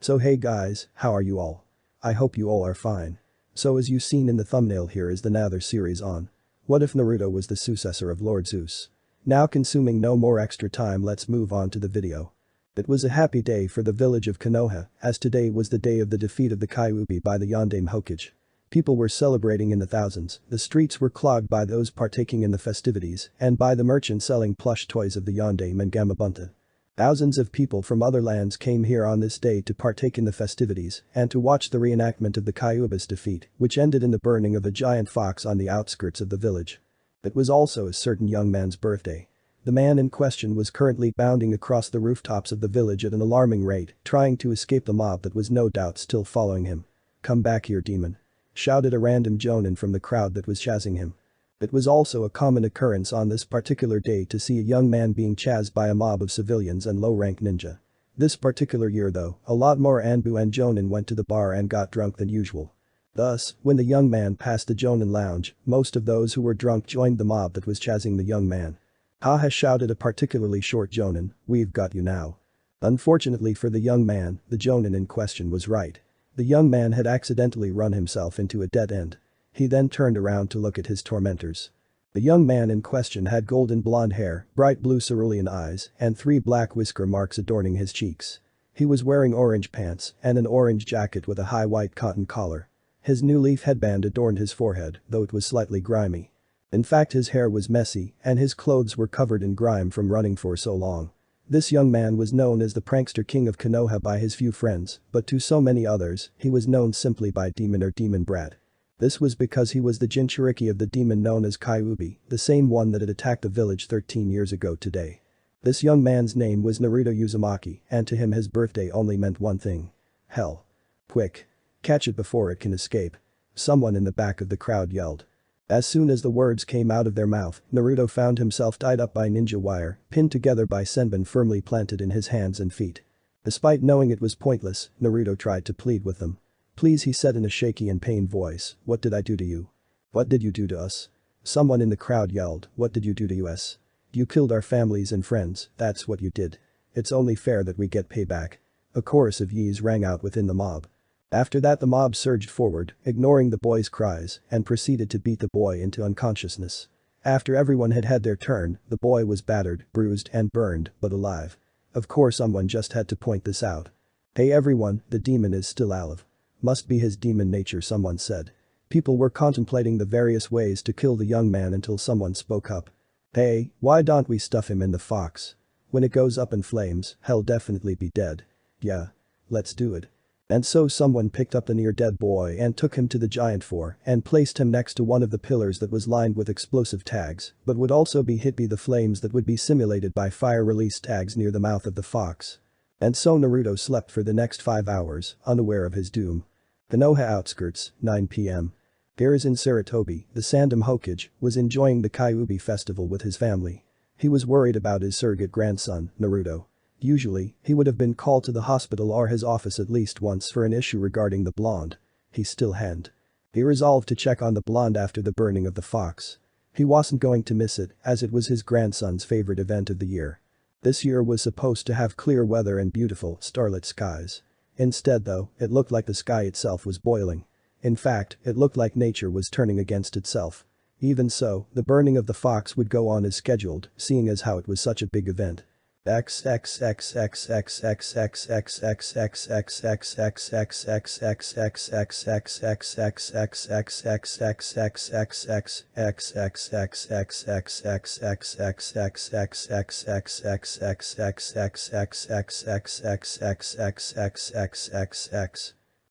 So hey guys, how are you all? I hope you all are fine. So as you seen in the thumbnail, here is the another series on what if Naruto was the successor of Lord Zeus. Now consuming no more extra time, let's move on to the video. It was a happy day for the village of Konoha, as today was the day of the defeat of the Kyuubi by the Yondaime Hokage. People were celebrating in the thousands, the streets were clogged by those partaking in the festivities and by the merchants selling plush toys of the Yondaime and Gamabunta. Thousands of people from other lands came here on this day to partake in the festivities and to watch the reenactment of the Kyuubi's defeat, which ended in the burning of a giant fox on the outskirts of the village. It was also a certain young man's birthday. The man in question was currently bounding across the rooftops of the village at an alarming rate, trying to escape the mob that was no doubt still following him. "Come back here, demon," shouted a random jonin from the crowd that was chasing him. It was also a common occurrence on this particular day to see a young man being chased by a mob of civilians and low-rank ninja. This particular year though, a lot more Anbu and Jonin went to the bar and got drunk than usual. Thus, when the young man passed the Jonin lounge, most of those who were drunk joined the mob that was chasing the young man. "Ha!" shouted a particularly short Jonin, "we've got you now." Unfortunately for the young man, the Jonin in question was right. The young man had accidentally run himself into a dead end. He then turned around to look at his tormentors. The young man in question had golden blonde hair, bright blue cerulean eyes, and 3 black whisker marks adorning his cheeks. He was wearing orange pants and an orange jacket with a high white cotton collar. His new leaf headband adorned his forehead, though it was slightly grimy. In fact, his hair was messy and his clothes were covered in grime from running for so long. This young man was known as the prankster king of Konoha by his few friends, but to so many others, he was known simply by Demon or Demon Brat. This was because he was the Jinchuriki of the demon known as Kyuubi, the same one that had attacked the village 13 years ago today. This young man's name was Naruto Uzumaki, and to him his birthday only meant one thing. Hell. Quick. Catch it before it can escape. Someone in the back of the crowd yelled. As soon as the words came out of their mouth, Naruto found himself tied up by ninja wire, pinned together by senbon firmly planted in his hands and feet. Despite knowing it was pointless, Naruto tried to plead with them. "Please," he said in a shaky and pained voice, "what did I do to you? What did you do to us?" Someone in the crowd yelled, "What did you do to us? You killed our families and friends, that's what you did. It's only fair that we get payback." A chorus of yees rang out within the mob. After that, the mob surged forward, ignoring the boy's cries, and proceeded to beat the boy into unconsciousness. After everyone had had their turn, the boy was battered, bruised and burned, but alive. Of course, someone just had to point this out. "Hey everyone, the demon is still alive. Must be his demon nature," someone said. People were contemplating the various ways to kill the young man until someone spoke up. "Hey, why don't we stuff him in the fox? When it goes up in flames, he'll definitely be dead." "Yeah. Let's do it." And so someone picked up the near-dead boy and took him to the giant four and placed him next to one of the pillars that was lined with explosive tags but would also be hit by the flames that would be simulated by fire release tags near the mouth of the fox. And so Naruto slept for the next 5 hours, unaware of his doom. Konoha outskirts, 9 p.m. Garrus in Sarutobi, the Sandom Hokage, was enjoying the Kyuubi festival with his family. He was worried about his surrogate grandson, Naruto. Usually, he would have been called to the hospital or his office at least once for an issue regarding the blonde. He still hadn't. He resolved to check on the blonde after the burning of the fox. He wasn't going to miss it, as it was his grandson's favorite event of the year. This year was supposed to have clear weather and beautiful, starlit skies. Instead though, it looked like the sky itself was boiling. In fact, it looked like nature was turning against itself. Even so, the burning of the fox would go on as scheduled, seeing as how it was such a big event.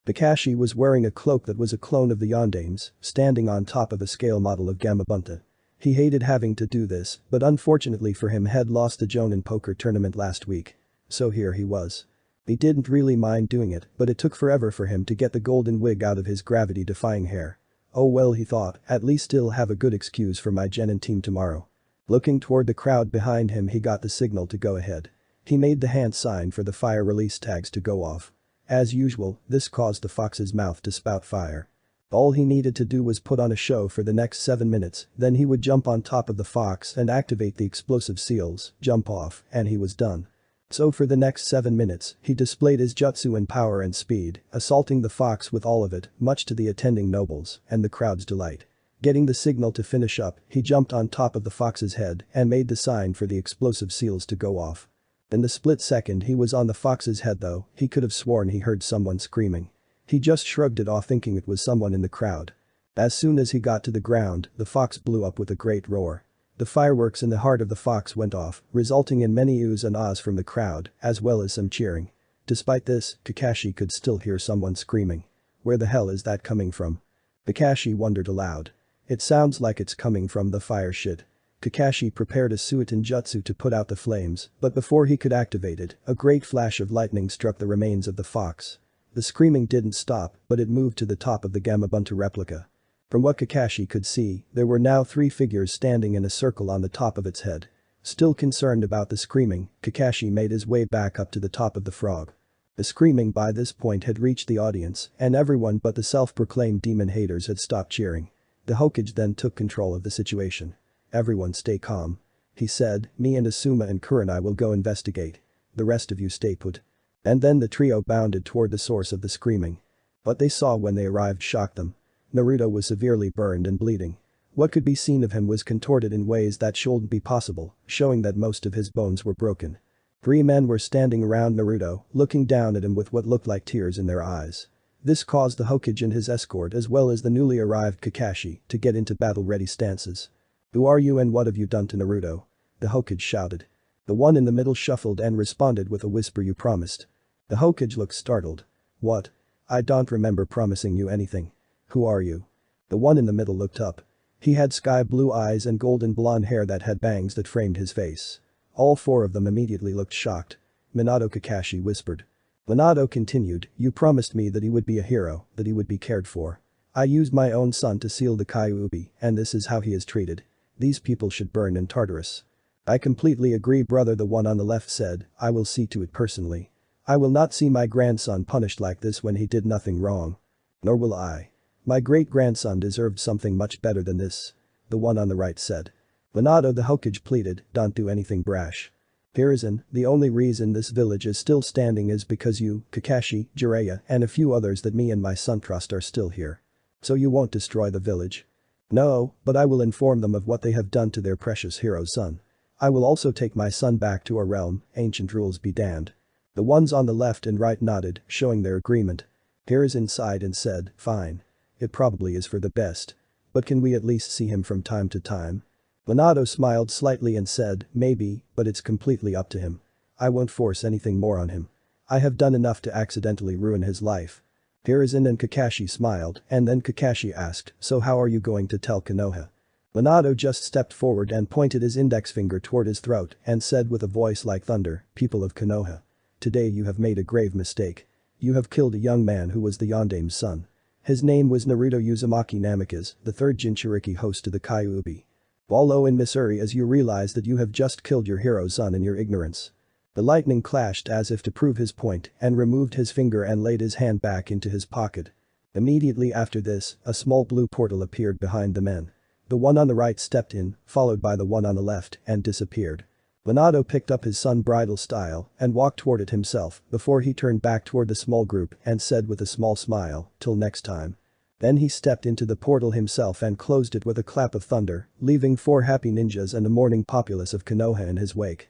Bashi was wearing a cloak that was a clone of the Yondaime's, standing on top of a scale model of Gamabunta. He hated having to do this, but unfortunately for him had lost the Jonin poker tournament last week. So here he was. He didn't really mind doing it, but it took forever for him to get the golden wig out of his gravity-defying hair. Oh well, he thought, at least still have a good excuse for my Genin team tomorrow. Looking toward the crowd behind him, he got the signal to go ahead. He made the hand sign for the fire release tags to go off. As usual, this caused the fox's mouth to spout fire. All he needed to do was put on a show for the next 7 minutes, then he would jump on top of the fox and activate the explosive seals, jump off, and he was done. So for the next 7 minutes, he displayed his jutsu in power and speed, assaulting the fox with all of it, much to the attending nobles and the crowd's delight. Getting the signal to finish up, he jumped on top of the fox's head and made the sign for the explosive seals to go off. In the split second he was on the fox's head though, he could have sworn he heard someone screaming. He just shrugged it off thinking it was someone in the crowd. As soon as he got to the ground, the fox blew up with a great roar. The fireworks in the heart of the fox went off, resulting in many oohs and ahs from the crowd, as well as some cheering. Despite this, Kakashi could still hear someone screaming. Where the hell is that coming from? Kakashi wondered aloud. It sounds like it's coming from the fire shit. Kakashi prepared a Suiton jutsu to put out the flames, but before he could activate it, a great flash of lightning struck the remains of the fox. The screaming didn't stop, but it moved to the top of the Gamabunta replica. From what Kakashi could see, there were now 3 figures standing in a circle on the top of its head. Still concerned about the screaming, Kakashi made his way back up to the top of the frog. The screaming by this point had reached the audience, and everyone but the self-proclaimed demon haters had stopped cheering. The Hokage then took control of the situation. "Everyone stay calm," he said, "me and Asuma and Kurenai will go investigate. The rest of you stay put." And then the trio bounded toward the source of the screaming. What they saw when they arrived shocked them. Naruto was severely burned and bleeding. What could be seen of him was contorted in ways that shouldn't be possible, showing that most of his bones were broken. 3 men were standing around Naruto, looking down at him with what looked like tears in their eyes. This caused the Hokage and his escort as well as the newly arrived Kakashi to get into battle-ready stances. "Who are you and what have you done to Naruto?" the Hokage shouted. The one in the middle shuffled and responded with a whisper, "You promised." The Hokage looked startled. "What? I don't remember promising you anything. Who are you?" The one in the middle looked up. He had sky blue eyes and golden blonde hair that had bangs that framed his face. All 4 of them immediately looked shocked. "Minato," Kakashi whispered. Minato continued, "You promised me that he would be a hero, that he would be cared for. I used my own son to seal the Kyuubi, and this is how he is treated. These people should burn in Tartarus." "I completely agree, brother," the one on the left said, "I will see to it personally. I will not see my grandson punished like this when he did nothing wrong. Nor will I. My great-grandson deserved something much better than this," the one on the right said. Minato the Hokage pleaded, "Don't do anything brash. Hiruzen, the only reason this village is still standing is because you, Kakashi, Jiraiya, and a few others that me and my son trust are still here. So you won't destroy the village?" "No, but I will inform them of what they have done to their precious hero's son. I will also take my son back to our realm, ancient rules be damned." The ones on the left and right nodded, showing their agreement. Hiruzen sighed and said, "Fine. It probably is for the best. But can we at least see him from time to time?" Minato smiled slightly and said, "Maybe, but it's completely up to him. I won't force anything more on him. I have done enough to accidentally ruin his life." Hiruzen and Kakashi smiled, and then Kakashi asked, "So how are you going to tell Konoha?" Minato just stepped forward and pointed his index finger toward his throat and said with a voice like thunder, "People of Konoha. Today you have made a grave mistake. You have killed a young man who was the Yondame's son. His name was Naruto Uzumaki Namikaze, the 3rd Jinchuriki host to the Kyuubi. Wallow in misery as you realize that you have just killed your hero's son in your ignorance." The lightning clashed as if to prove his point and removed his finger and laid his hand back into his pocket. Immediately after this, a small blue portal appeared behind the men. The one on the right stepped in, followed by the one on the left, and disappeared. Minato picked up his son bridal style and walked toward it himself before he turned back toward the small group and said with a small smile, "Till next time." Then he stepped into the portal himself and closed it with a clap of thunder, leaving 4 happy ninjas and the mourning populace of Konoha in his wake.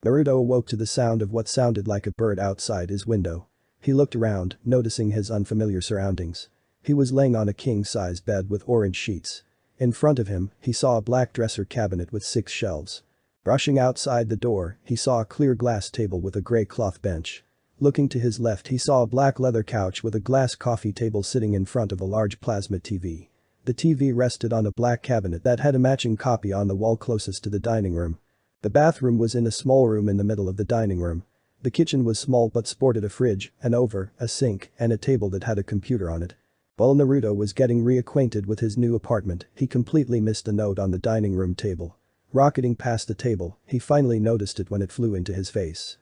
Naruto awoke to the sound of what sounded like a bird outside his window. He looked around, noticing his unfamiliar surroundings. He was laying on a king-size bed with orange sheets. In front of him, he saw a black dresser cabinet with 6 shelves. Rushing outside the door, he saw a clear glass table with a gray cloth bench. Looking to his left, he saw a black leather couch with a glass coffee table sitting in front of a large plasma TV. The TV rested on a black cabinet that had a matching copy on the wall closest to the dining room. The bathroom was in a small room in the middle of the dining room. The kitchen was small but sported a fridge, an oven, a sink, and a table that had a computer on it. While Naruto was getting reacquainted with his new apartment, he completely missed the note on the dining room table. Rocketing past the table, he finally noticed it when it flew into his face.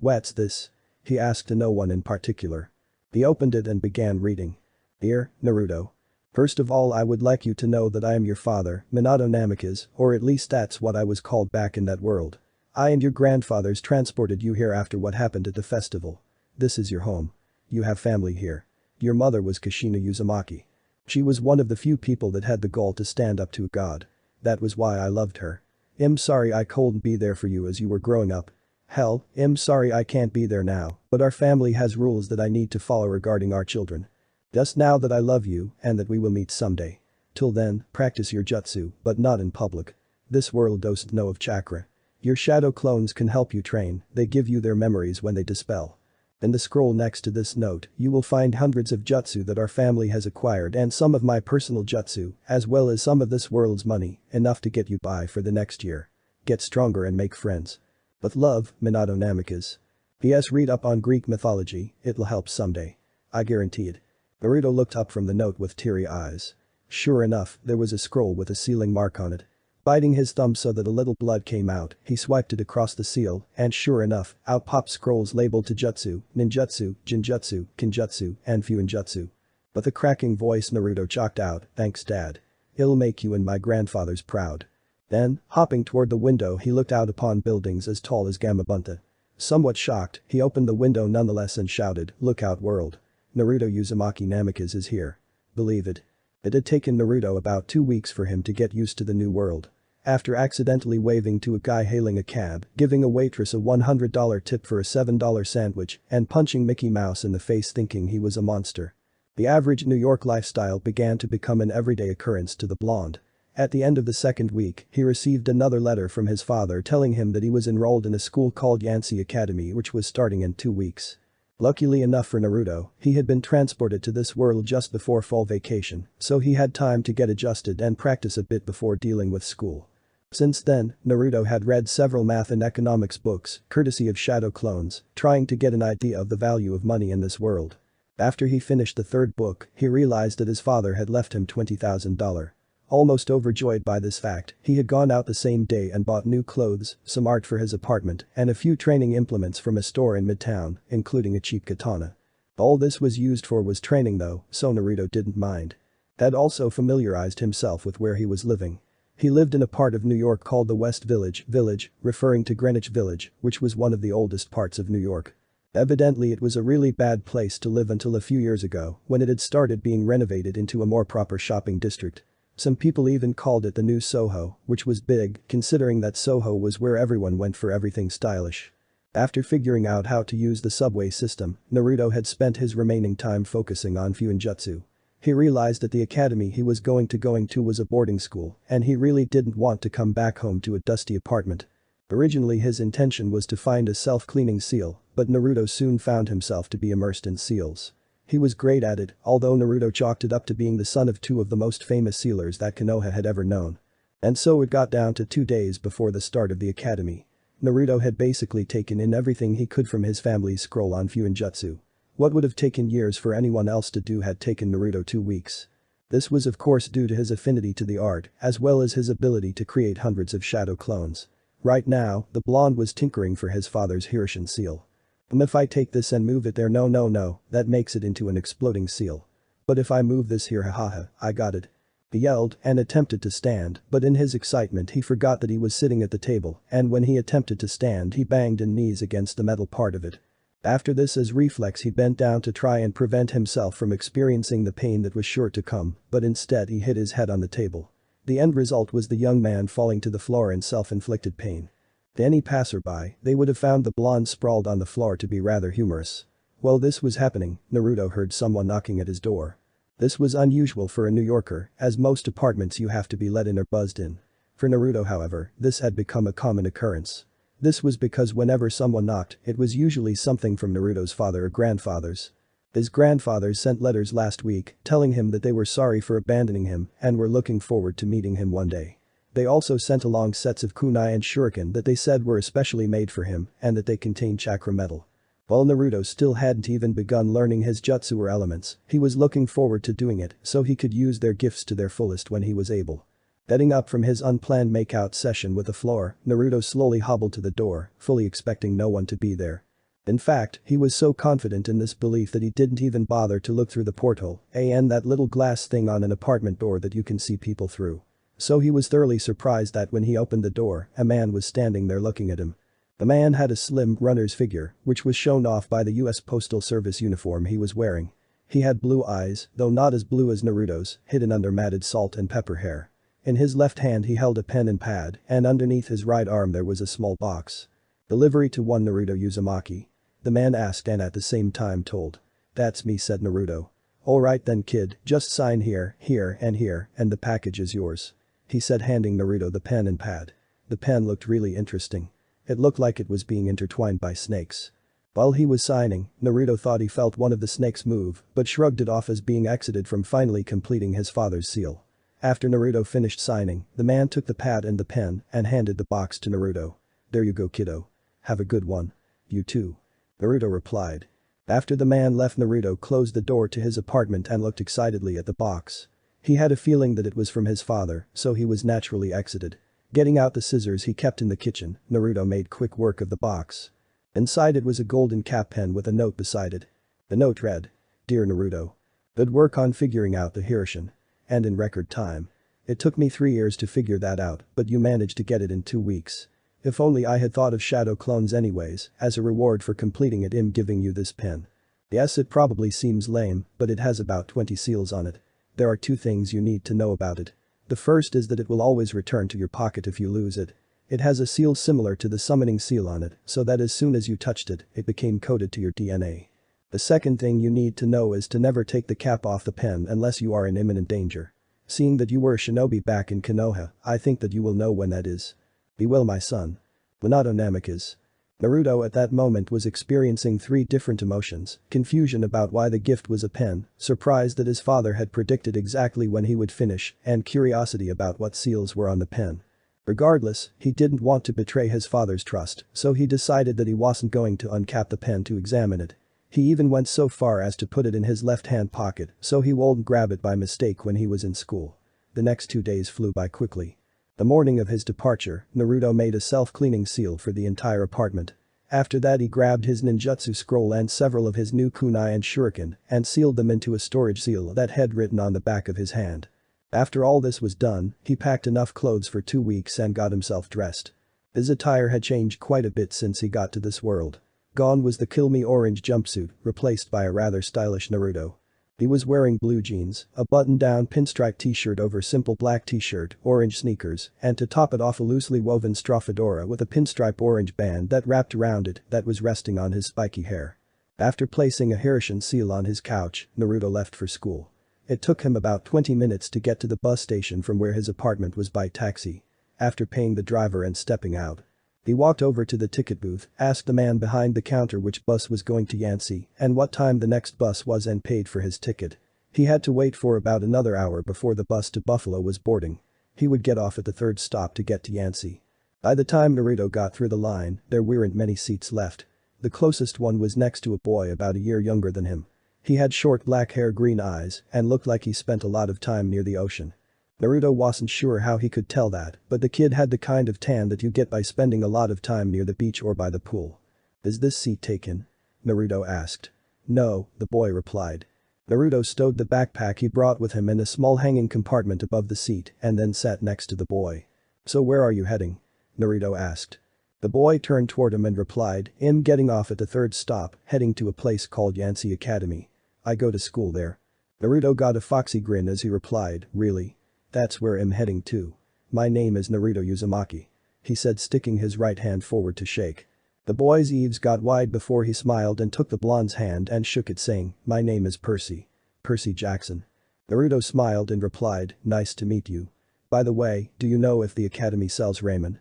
What's this? He asked to no one in particular. He opened it and began reading. Dear Naruto. First of all, I would like you to know that I am your father, Minato Namikaze, or at least that's what I was called back in that world. I and your grandfathers transported you here after what happened at the festival. This is your home. You have family here. Your mother was Kushina Uzumaki. She was one of the few people that had the goal to stand up to a god. That was why I loved her. I'm sorry I couldn't be there for you as you were growing up. Hell, I'm sorry I can't be there now, but our family has rules that I need to follow regarding our children. Just now that I love you and that we will meet someday. Till then, practice your jutsu, but not in public. This world doesn't know of chakra. Your shadow clones can help you train, they give you their memories when they dispel. In the scroll next to this note, you will find hundreds of jutsu that our family has acquired and some of my personal jutsu, as well as some of this world's money, enough to get you by for the next year. Get stronger and make friends. With love, Minato Namikaze. P.S. Read up on Greek mythology, it'll help someday. I guarantee it. Naruto looked up from the note with teary eyes. Sure enough, there was a scroll with a sealing mark on it. Biting his thumb so that a little blood came out, he swiped it across the seal, and sure enough, out popped scrolls labeled Taijutsu, Ninjutsu, Jinjutsu, Kinjutsu, and Fuinjutsu. But the cracking voice Naruto chalked out, thanks dad. It'll make you and my grandfathers proud. Then, hopping toward the window, he looked out upon buildings as tall as Gamabunta. Somewhat shocked, he opened the window nonetheless and shouted, "Look out world. Naruto Uzumaki Namikaze is here." Believe it. It had taken Naruto about 2 weeks for him to get used to the new world. After accidentally waving to a guy hailing a cab, giving a waitress a $100 tip for a $7 sandwich, and punching Mickey Mouse in the face thinking he was a monster. The average New York lifestyle began to become an everyday occurrence to the blonde. At the end of the second week, he received another letter from his father telling him that he was enrolled in a school called Yansei Academy which was starting in 2 weeks. Luckily enough for Naruto, he had been transported to this world just before fall vacation, so he had time to get adjusted and practice a bit before dealing with school. Since then, Naruto had read several math and economics books, courtesy of shadow clones, trying to get an idea of the value of money in this world. After he finished the third book, he realized that his father had left him $20,000. Almost overjoyed by this fact, he had gone out the same day and bought new clothes, some art for his apartment, and a few training implements from a store in Midtown, including a cheap katana. All this was used for was training though, so Naruto didn't mind. That also familiarized himself with where he was living. He lived in a part of New York called the West Village, referring to Greenwich Village, which was one of the oldest parts of New York. Evidently it was a really bad place to live until a few years ago, when it had started being renovated into a more proper shopping district. Some people even called it the new Soho, which was big, considering that Soho was where everyone went for everything stylish. After figuring out how to use the subway system, Naruto had spent his remaining time focusing on Fuinjutsu. He realized that the academy he was going to was a boarding school, and he really didn't want to come back home to a dusty apartment. Originally his intention was to find a self-cleaning seal, but Naruto soon found himself to be immersed in seals. He was great at it, although Naruto chalked it up to being the son of 2 of the most famous sealers that Konoha had ever known. And so it got down to 2 days before the start of the academy. Naruto had basically taken in everything he could from his family's scroll on Fuinjutsu. What would have taken years for anyone else to do had taken Naruto 2 weeks. This was of course due to his affinity to the art, as well as his ability to create hundreds of shadow clones. Right now, the blonde was tinkering for his father's Hirshin seal. If I take this and move it there, no, that makes it into an exploding seal. But if I move this here, hahaha, I got it. He yelled and attempted to stand, but in his excitement he forgot that he was sitting at the table, and when he attempted to stand he banged his knees against the metal part of it. After this, as reflex, he bent down to try and prevent himself from experiencing the pain that was sure to come, but instead he hit his head on the table. The end result was the young man falling to the floor in self-inflicted pain. To any passerby, they would have found the blonde sprawled on the floor to be rather humorous. While this was happening, Naruto heard someone knocking at his door. This was unusual for a New Yorker, as most apartments you have to be let in or buzzed in. For Naruto, however, this had become a common occurrence. This was because whenever someone knocked, it was usually something from Naruto's father or grandfathers. His grandfathers sent letters last week telling him that they were sorry for abandoning him and were looking forward to meeting him one day. They also sent along sets of kunai and shuriken that they said were especially made for him and that they contained chakra metal. While Naruto still hadn't even begun learning his jutsu or elements, he was looking forward to doing it so he could use their gifts to their fullest when he was able. Getting up from his unplanned makeout session with the floor, Naruto slowly hobbled to the door, fully expecting no one to be there. In fact, he was so confident in this belief that he didn't even bother to look through the porthole, and that little glass thing on an apartment door that you can see people through. So he was thoroughly surprised that when he opened the door, a man was standing there looking at him. The man had a slim, runner's figure, which was shown off by the US Postal Service uniform he was wearing. He had blue eyes, though not as blue as Naruto's, hidden under matted salt and pepper hair. In his left hand he held a pen and pad, and underneath his right arm there was a small box. "Delivery to one Naruto Uzumaki?" the man asked and at the same time told. "That's me," said Naruto. "Alright then kid, just sign here, here, and the package is yours," he said, handing Naruto the pen and pad. The pen looked really interesting. It looked like it was being intertwined by snakes. While he was signing, Naruto thought he felt one of the snakes move, but shrugged it off as being exited from finally completing his father's seal. After Naruto finished signing, the man took the pad and the pen and handed the box to Naruto. "There you go kiddo. Have a good one." "You too." Naruto replied. After the man left, Naruto closed the door to his apartment and looked excitedly at the box. He had a feeling that it was from his father, so he was naturally exited. Getting out the scissors he kept in the kitchen, Naruto made quick work of the box. Inside it was a golden cap pen with a note beside it. The note read, "Dear Naruto. Good work on figuring out the Hirshin. And in record time. It took me 3 years to figure that out, but you managed to get it in 2 weeks. If only I had thought of shadow clones anyways, as a reward for completing it, I'm giving you this pen. Yes, it probably seems lame, but it has about 20 seals on it. There are 2 things you need to know about it. The first is that it will always return to your pocket if you lose it. It has a seal similar to the summoning seal on it, so that as soon as you touched it, it became coded to your DNA. The second thing you need to know is to never take the cap off the pen unless you are in imminent danger. Seeing that you were a shinobi back in Konoha, I think that you will know when that is. Be well my son. Minato Namikaze." Naruto at that moment was experiencing 3 different emotions: confusion about why the gift was a pen, surprise that his father had predicted exactly when he would finish, and curiosity about what seals were on the pen. Regardless, he didn't want to betray his father's trust, so he decided that he wasn't going to uncap the pen to examine it. He even went so far as to put it in his left-hand pocket so he wouldn't grab it by mistake when he was in school. The next 2 days flew by quickly. The morning of his departure, Naruto made a self-cleaning seal for the entire apartment. After that he grabbed his ninjutsu scroll and several of his new kunai and shuriken and sealed them into a storage seal that had written on the back of his hand. After all this was done, he packed enough clothes for 2 weeks and got himself dressed. His attire had changed quite a bit since he got to this world. Gone was the Kill Me orange jumpsuit, replaced by a rather stylish Naruto. He was wearing blue jeans, a button-down pinstripe t-shirt over simple black t-shirt, orange sneakers, and to top it off a loosely woven straw fedora with a pinstripe orange band that wrapped around it that was resting on his spiky hair. After placing a Hirshin seal on his couch, Naruto left for school. It took him about 20 minutes to get to the bus station from where his apartment was by taxi. After paying the driver and stepping out, he walked over to the ticket booth, asked the man behind the counter which bus was going to Yancy and what time the next bus was and paid for his ticket. He had to wait for about another hour before the bus to Buffalo was boarding. He would get off at the 3rd stop to get to Yancy. By the time Naruto got through the line, there weren't many seats left. The closest one was next to a boy about a year younger than him. He had short black hair, green eyes, and looked like he spent a lot of time near the ocean. Naruto wasn't sure how he could tell that, but the kid had the kind of tan that you get by spending a lot of time near the beach or by the pool. "Is this seat taken?" Naruto asked. "No," the boy replied. Naruto stowed the backpack he brought with him in a small hanging compartment above the seat and then sat next to the boy. "So where are you heading?" Naruto asked. The boy turned toward him and replied, "I'm getting off at the 3rd stop, heading to a place called Yancy Academy. I go to school there." Naruto got a foxy grin as he replied, "Really? That's where I'm heading to. My name is Naruto Uzumaki," he said, sticking his right hand forward to shake. The boy's eaves got wide before he smiled and took the blonde's hand and shook it, saying, "My name is Percy. Percy Jackson." Naruto smiled and replied, "Nice to meet you. By the way, do you know if the academy sells ramen?"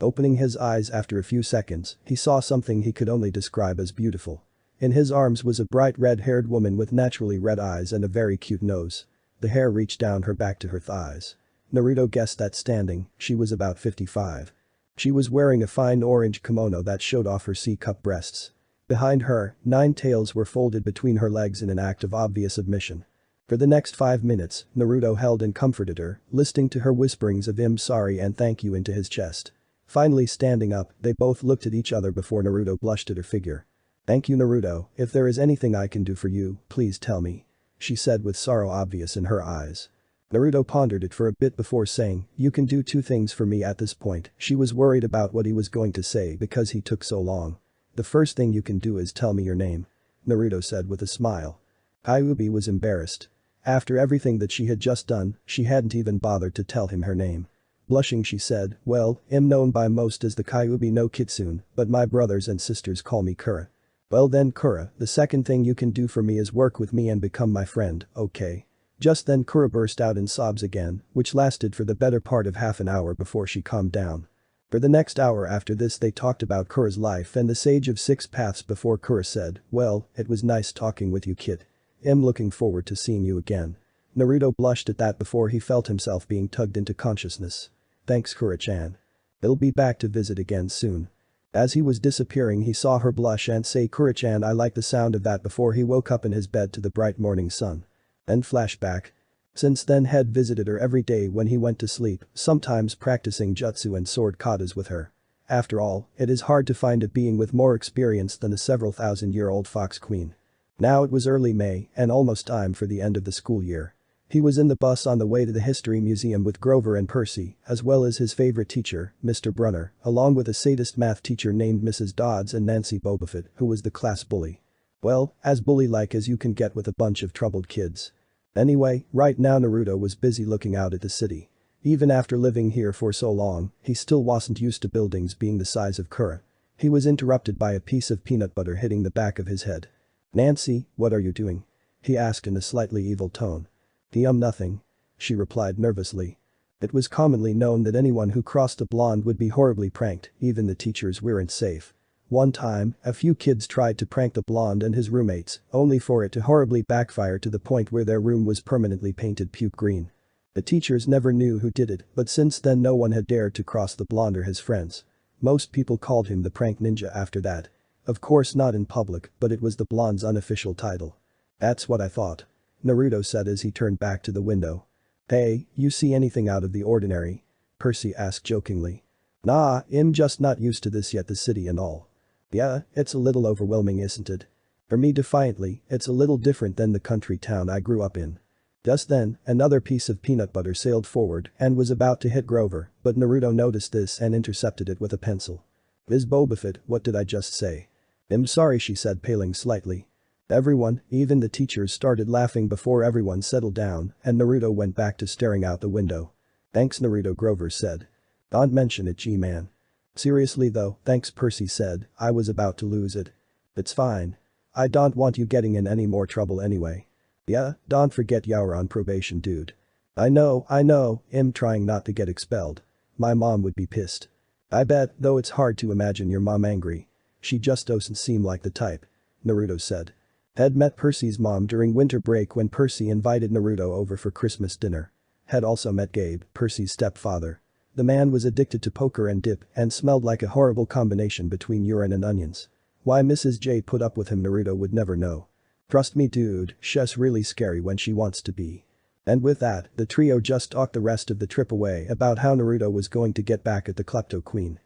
Opening his eyes after a few seconds, he saw something he could only describe as beautiful. In his arms was a bright red-haired woman with naturally red eyes and a very cute nose. The hair reached down her back to her thighs. Naruto guessed that standing, she was about 55. She was wearing a fine orange kimono that showed off her C-cup breasts. Behind her, 9 tails were folded between her legs in an act of obvious submission. For the next 5 minutes, Naruto held and comforted her, listening to her whisperings of "I'm sorry" and "thank you" into his chest. Finally standing up, they both looked at each other before Naruto blushed at her figure. "Thank you, Naruto, if there is anything I can do for you, please tell me," she said with sorrow obvious in her eyes. Naruto pondered it for a bit before saying, "You can do 2 things for me at this point." She was worried about what he was going to say because he took so long. "The first thing you can do is tell me your name," Naruto said with a smile. Kyuubi was embarrassed. After everything that she had just done, she hadn't even bothered to tell him her name. Blushing she said, "Well, I'm known by most as the Kyuubi no Kitsune, but my brothers and sisters call me Kura." "Well then Kura, the second thing you can do for me is work with me and become my friend, okay?" Just then Kura burst out in sobs again, which lasted for the better part of half an hour before she calmed down. For the next hour after this they talked about Kura's life and the Sage of 6 Paths before Kura said, "Well, it was nice talking with you kid. I'm looking forward to seeing you again." Naruto blushed at that before he felt himself being tugged into consciousness. "Thanks Kura-chan. I'll be back to visit again soon." As he was disappearing he saw her blush and say Kura-chan I like the sound of that before he woke up in his bed to the bright morning sun. Then flashback. Since then had visited her every day when he went to sleep, sometimes practicing jutsu and sword katas with her. After all, it is hard to find a being with more experience than the several thousand-year-old Fox Queen. Now it was early May and almost time for the end of the school year. He was in the bus on the way to the History Museum with Grover and Percy, as well as his favorite teacher, Mr. Brunner, along with a sadist math teacher named Mrs. Dodds and Nancy Bobofit, who was the class bully. Well, as bully-like as you can get with a bunch of troubled kids. Anyway, right now Naruto was busy looking out at the city. Even after living here for so long, he still wasn't used to buildings being the size of Kura. He was interrupted by a piece of peanut butter hitting the back of his head. "Nancy, what are you doing?" he asked in a slightly evil tone. Nothing," she replied nervously. It was commonly known that anyone who crossed a blonde would be horribly pranked, even the teachers weren't safe. One time, a few kids tried to prank the blonde and his roommates, only for it to horribly backfire to the point where their room was permanently painted puke green. The teachers never knew who did it, but since then no one had dared to cross the blonde or his friends. Most people called him the prank ninja after that. Of course not in public, but it was the blonde's unofficial title. "That's what I thought," Naruto said as he turned back to the window. "Hey, you see anything out of the ordinary?" Percy asked jokingly. "Nah, I'm just not used to this yet, the city and all." "Yeah, it's a little overwhelming isn't it?" For me defiantly, "It's a little different than the country town I grew up in." Just then, another piece of peanut butter sailed forward and was about to hit Grover, but Naruto noticed this and intercepted it with a pencil. "Ms. Bobofit, what did I just say?" "I'm sorry," she said, paling slightly. Everyone, even the teachers, started laughing before everyone settled down and Naruto went back to staring out the window. "Thanks Naruto," Grover said. "Don't mention it, G-man." "Seriously though, thanks," Percy said, "I was about to lose it." "It's fine. I don't want you getting in any more trouble anyway." "Yeah, don't forget you're on probation, dude." I know, I'm trying not to get expelled. My mom would be pissed." "I bet, though it's hard to imagine your mom angry. She just doesn't seem like the type," Naruto said. Had met Percy's mom during winter break when Percy invited Naruto over for Christmas dinner. Had also met Gabe, Percy's stepfather. The man was addicted to poker and dip and smelled like a horrible combination between urine and onions. Why Mrs. J put up with him Naruto would never know. Trust me dude, she's really scary when she wants to be. And with that, the trio just talked the rest of the trip away about how Naruto was going to get back at the Klepto Queen.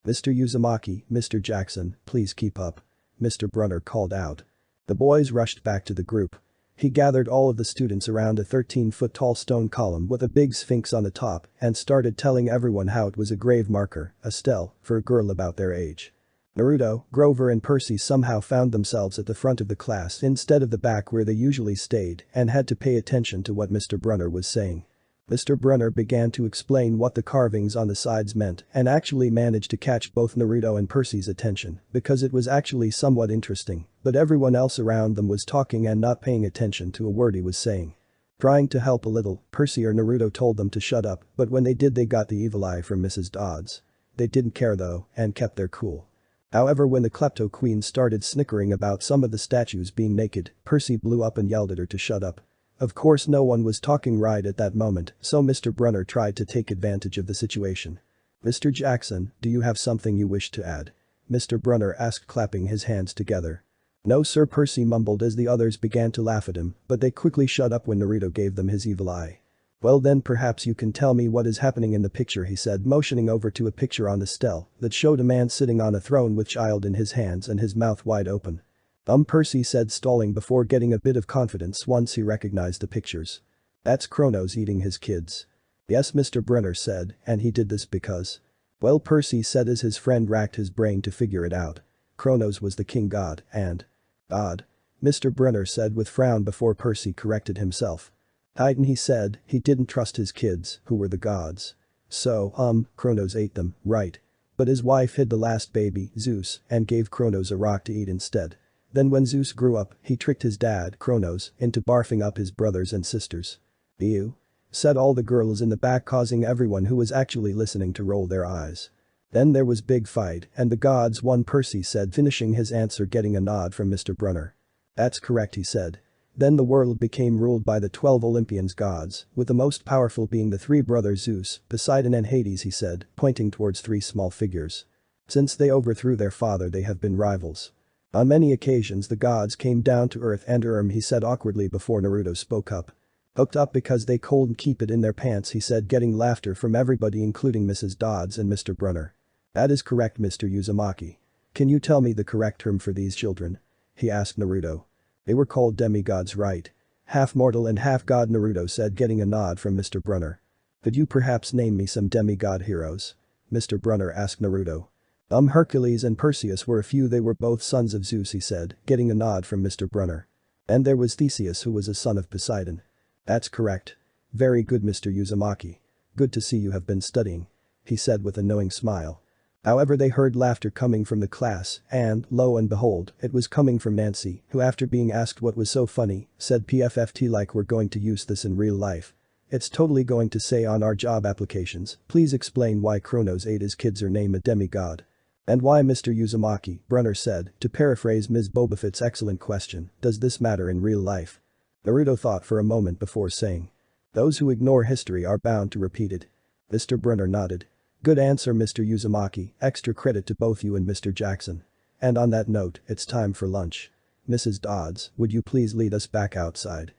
"Mr. Uzumaki, Mr. Jackson, please keep up," Mr. Brunner called out. The boys rushed back to the group. He gathered all of the students around a 13-foot-tall stone column with a big sphinx on the top and started telling everyone how it was a grave marker, a stele, for a girl about their age. Naruto, Grover and Percy somehow found themselves at the front of the class instead of the back where they usually stayed and had to pay attention to what Mr. Brunner was saying. Mr. Brunner began to explain what the carvings on the sides meant and actually managed to catch both Naruto and Percy's attention because it was actually somewhat interesting, but everyone else around them was talking and not paying attention to a word he was saying. Trying to help a little, Percy or Naruto told them to shut up, but when they did they got the evil eye from Mrs. Dodds. They didn't care though and kept their cool. However, when the Klepto Queen started snickering about some of the statues being naked, Percy blew up and yelled at her to shut up. Of course no one was talking right at that moment, so Mr. Brunner tried to take advantage of the situation. "Mr. Jackson, do you have something you wish to add?" Mr. Brunner asked, clapping his hands together. "No sir," Percy mumbled as the others began to laugh at him, but they quickly shut up when Naruto gave them his evil eye. "Well then perhaps you can tell me what is happening in the picture," he said, motioning over to a picture on the stele that showed a man sitting on a throne with child in his hands and his mouth wide open. Percy said, stalling before getting a bit of confidence once he recognized the pictures. "That's Kronos eating his kids." "Yes," Mr. Brunner said, "and he did this because..." "Well," Percy said as his friend racked his brain to figure it out. "Kronos was the king god and..." "God," Mr. Brunner said with frown before Percy corrected himself. "Titan," he said, he didn't trust his kids, who were the gods. "So, Kronos ate them, right? But his wife hid the last baby, Zeus, and gave Kronos a rock to eat instead. Then when Zeus grew up, he tricked his dad, Kronos, into barfing up his brothers and sisters." "Ew," said all the girls in the back, causing everyone who was actually listening to roll their eyes. "Then there was big fight and the gods won," Percy said, finishing his answer, getting a nod from Mr. Brunner. "That's correct," he said. "Then the world became ruled by the 12 Olympians gods, with the most powerful being the three brothers Zeus, Poseidon and Hades," he said, pointing towards three small figures. "Since they overthrew their father they have been rivals. On many occasions the gods came down to earth and he said awkwardly before Naruto spoke up. "Hooked up because they couldn't keep it in their pants," he said, getting laughter from everybody including Mrs. Dodds and Mr. Brunner. "That is correct, Mr. Uzumaki. Can you tell me the correct term for these children?" he asked Naruto. "They were called demigods, right? Half mortal and half god," Naruto said, getting a nod from Mr. Brunner. "Could you perhaps name me some demigod heroes?" Mr. Brunner asked Naruto. Hercules and Perseus were a few. They were both sons of Zeus," he said, getting a nod from Mr. Brunner. "And there was Theseus, who was a son of Poseidon." "That's correct. Very good, Mr. Uzumaki. Good to see you have been studying," he said with a knowing smile. However, they heard laughter coming from the class and, lo and behold, it was coming from Nancy, who after being asked what was so funny, said PFFT like we're going to use this in real life. It's totally going to say on our job applications, please explain why Kronos ate his kids or name a demigod. "And why, Mr. Uzumaki," Brunner said, to paraphrase Ms. Bobafett's excellent question, "does this matter in real life?" Naruto thought for a moment before saying. "Those who ignore history are bound to repeat it." Mr. Brunner nodded. "Good answer, Mr. Uzumaki, extra credit to both you and Mr. Jackson. And on that note, it's time for lunch. Mrs. Dodds, would you please lead us back outside?"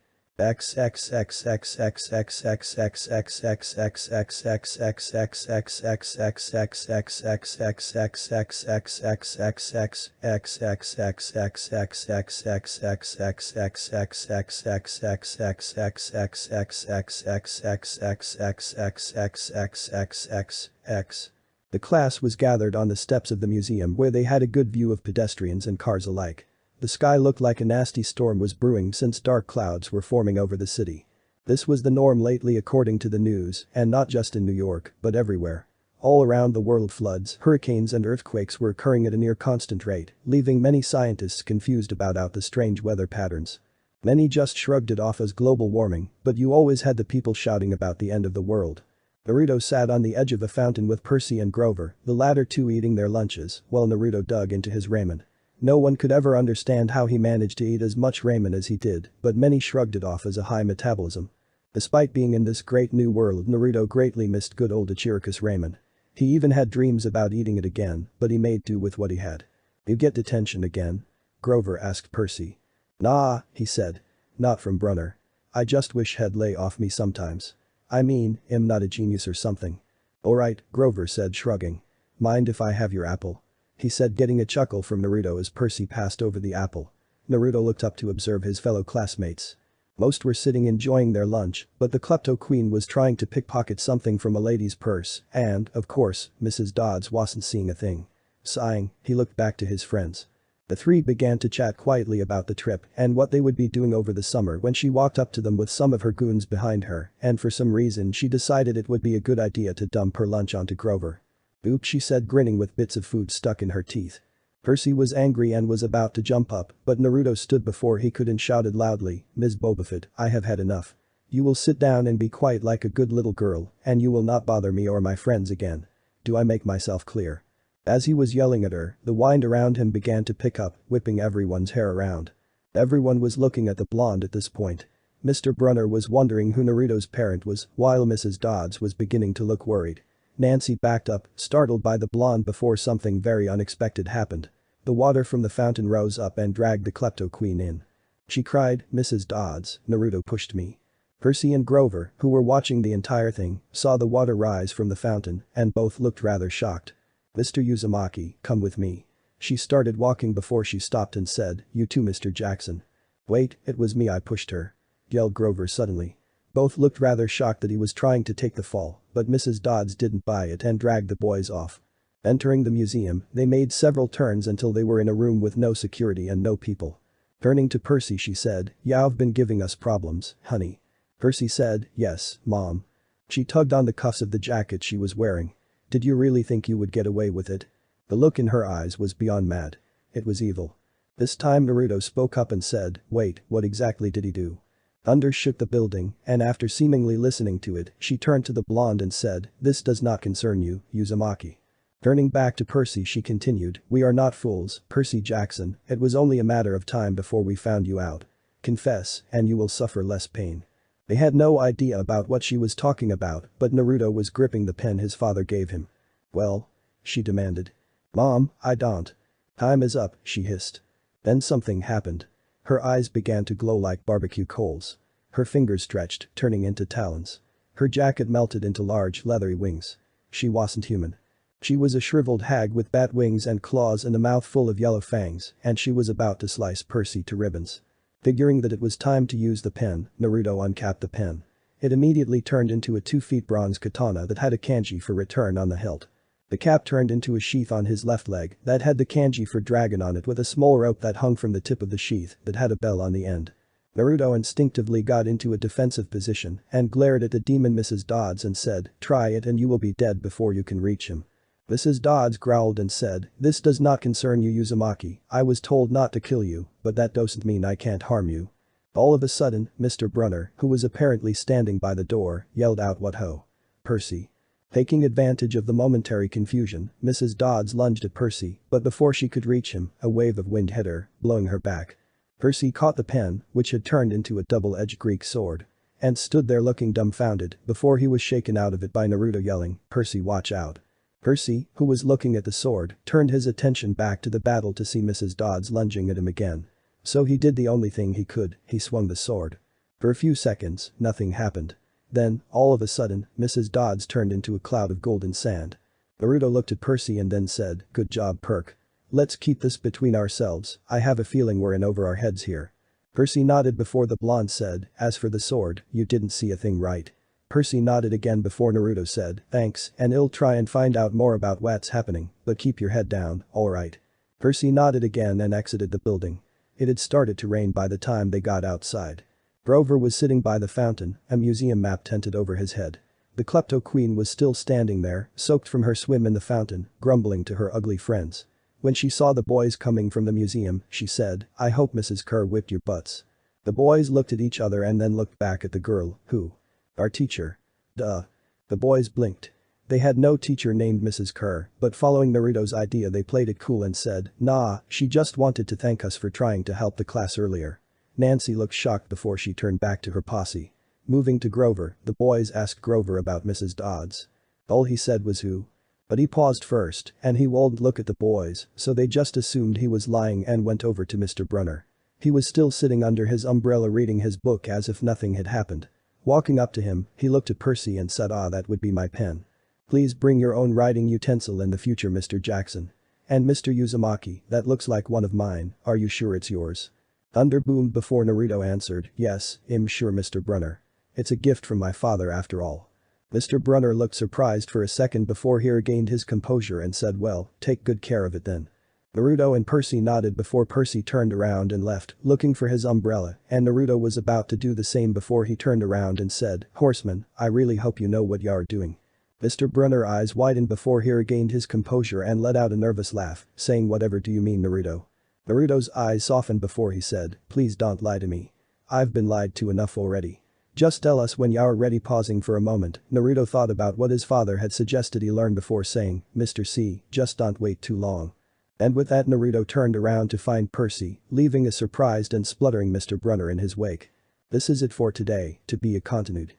The class was gathered on the steps of the museum where they had a good view of pedestrians and cars alike. The sky looked like a nasty storm was brewing since dark clouds were forming over the city. This was the norm lately according to the news, and not just in New York, but everywhere. All around the world floods, hurricanes and earthquakes were occurring at a near constant rate, leaving many scientists confused about the strange weather patterns. Many just shrugged it off as global warming, but you always had the people shouting about the end of the world. Naruto sat on the edge of a fountain with Percy and Grover, the latter two eating their lunches, while Naruto dug into his ramen. No one could ever understand how he managed to eat as much ramen as he did, but many shrugged it off as a high metabolism. Despite being in this great new world, Naruto greatly missed good old Ichiraku's ramen. He even had dreams about eating it again, but he made do with what he had. "You get detention again?" Grover asked Percy. "Nah," he said. "Not from Brunner. I just wish he'd lay off me sometimes. I mean, I'm not a genius or something." "Alright," Grover said, shrugging. "Mind if I have your apple?" he said, getting a chuckle from Naruto as Percy passed over the apple. Naruto looked up to observe his fellow classmates. Most were sitting enjoying their lunch, but the Klepto Queen was trying to pickpocket something from a lady's purse and, of course, Mrs. Dodds wasn't seeing a thing. Sighing, he looked back to his friends. The three began to chat quietly about the trip and what they would be doing over the summer when she walked up to them with some of her goons behind her, and for some reason she decided it would be a good idea to dump her lunch onto Grover. "Oop," she said, grinning with bits of food stuck in her teeth. Percy was angry and was about to jump up, but Naruto stood before he could and shouted loudly, "Ms. Bobafett, I have had enough. You will sit down and be quiet like a good little girl, and you will not bother me or my friends again. Do I make myself clear?" As he was yelling at her, the wind around him began to pick up, whipping everyone's hair around. Everyone was looking at the blonde at this point. Mr. Brunner was wondering who Naruto's parent was, while Mrs. Dodds was beginning to look worried. Nancy backed up, startled by the blonde before something very unexpected happened. The water from the fountain rose up and dragged the klepto queen in. She cried, "Mrs. Dodds, Naruto pushed me." Percy and Grover, who were watching the entire thing, saw the water rise from the fountain and both looked rather shocked. "Mr. Uzumaki, come with me." She started walking before she stopped and said, "You too, Mr. Jackson." "Wait, it was me, I pushed her," yelled Grover suddenly. Both looked rather shocked that he was trying to take the fall, but Mrs. Dodds didn't buy it and dragged the boys off. Entering the museum, they made several turns until they were in a room with no security and no people. Turning to Percy, she said, "You've been giving us problems, honey." Percy said, "Yes, Mom." She tugged on the cuffs of the jacket she was wearing. "Did you really think you would get away with it?" The look in her eyes was beyond mad. It was evil. This time Naruto spoke up and said, "Wait, what exactly did he do?" Thunder shook the building, and after seemingly listening to it, she turned to the blonde and said, "This does not concern you, Uzumaki." Turning back to Percy, she continued, "We are not fools, Percy Jackson, it was only a matter of time before we found you out. Confess, and you will suffer less pain." They had no idea about what she was talking about, but Naruto was gripping the pen his father gave him. "Well?" she demanded. "Mom, I don't." "Time is up," she hissed. Then something happened. Her eyes began to glow like barbecue coals. Her fingers stretched, turning into talons. Her jacket melted into large, leathery wings. She wasn't human. She was a shriveled hag with bat wings and claws and a mouth full of yellow fangs, and she was about to slice Percy to ribbons. Figuring that it was time to use the pen, Naruto uncapped the pen. It immediately turned into a 2-foot bronze katana that had a kanji for return on the hilt. The cap turned into a sheath on his left leg that had the kanji for dragon on it with a small rope that hung from the tip of the sheath that had a bell on the end. Naruto instinctively got into a defensive position and glared at the demon Mrs. Dodds and said, "Try it and you will be dead before you can reach him." Mrs. Dodds growled and said, "This does not concern you, Uzumaki. I was told not to kill you, but that doesn't mean I can't harm you." All of a sudden, Mr. Brunner, who was apparently standing by the door, yelled out, "What ho!" "Percy." Taking advantage of the momentary confusion, Mrs. Dodds lunged at Percy, but before she could reach him, a wave of wind hit her, blowing her back. Percy caught the pen, which had turned into a double-edged Greek sword, and stood there looking dumbfounded before he was shaken out of it by Naruto yelling, "Percy, watch out." Percy, who was looking at the sword, turned his attention back to the battle to see Mrs. Dodds lunging at him again. So he did the only thing he could, he swung the sword. For a few seconds, nothing happened. Then, all of a sudden, Mrs. Dodds turned into a cloud of golden sand. Naruto looked at Percy and then said, "Good job, Perk. Let's keep this between ourselves, I have a feeling we're in over our heads here." Percy nodded before the blonde said, "As for the sword, you didn't see a thing right." Percy nodded again before Naruto said, "Thanks, and I'll try and find out more about what's happening, but keep your head down, alright?" Percy nodded again and exited the building. It had started to rain by the time they got outside. Grover was sitting by the fountain, a museum map tented over his head. The klepto queen was still standing there, soaked from her swim in the fountain, grumbling to her ugly friends. When she saw the boys coming from the museum, she said, "I hope Mrs. Kerr whipped your butts." The boys looked at each other and then looked back at the girl, who? "Our teacher." Duh. The boys blinked. They had no teacher named Mrs. Kerr, but following Naruto's idea they played it cool and said, "Nah, she just wanted to thank us for trying to help the class earlier." Nancy looked shocked before she turned back to her posse. Moving to Grover, the boys asked Grover about Mrs. Dodds. All he said was who? But he paused first, and he wouldn't look at the boys, so they just assumed he was lying and went over to Mr. Brunner. He was still sitting under his umbrella reading his book as if nothing had happened. Walking up to him, he looked at Percy and said, "Ah, that would be my pen. Please bring your own writing utensil in the future, Mr. Jackson. And Mr. Uzumaki, that looks like one of mine, are you sure it's yours?" Thunder boomed before Naruto answered, "Yes, I'm sure, Mr. Brunner. It's a gift from my father after all." Mr. Brunner looked surprised for a second before he regained his composure and said, well, take good care of it then. Naruto and Percy nodded before Percy turned around and left, looking for his umbrella, and Naruto was about to do the same before he turned around and said, horseman, I really hope you know what you're doing. Mr. Brunner's eyes widened before he regained his composure and let out a nervous laugh, saying, whatever do you mean, Naruto? Naruto's eyes softened before he said, please don't lie to me. I've been lied to enough already. Just tell us when you're ready. Pausing for a moment, Naruto thought about what his father had suggested he learn before saying, Mr. C, just don't wait too long. And with that Naruto turned around to find Percy, leaving a surprised and spluttering Mr. Brunner in his wake. This is it for today, to be continued.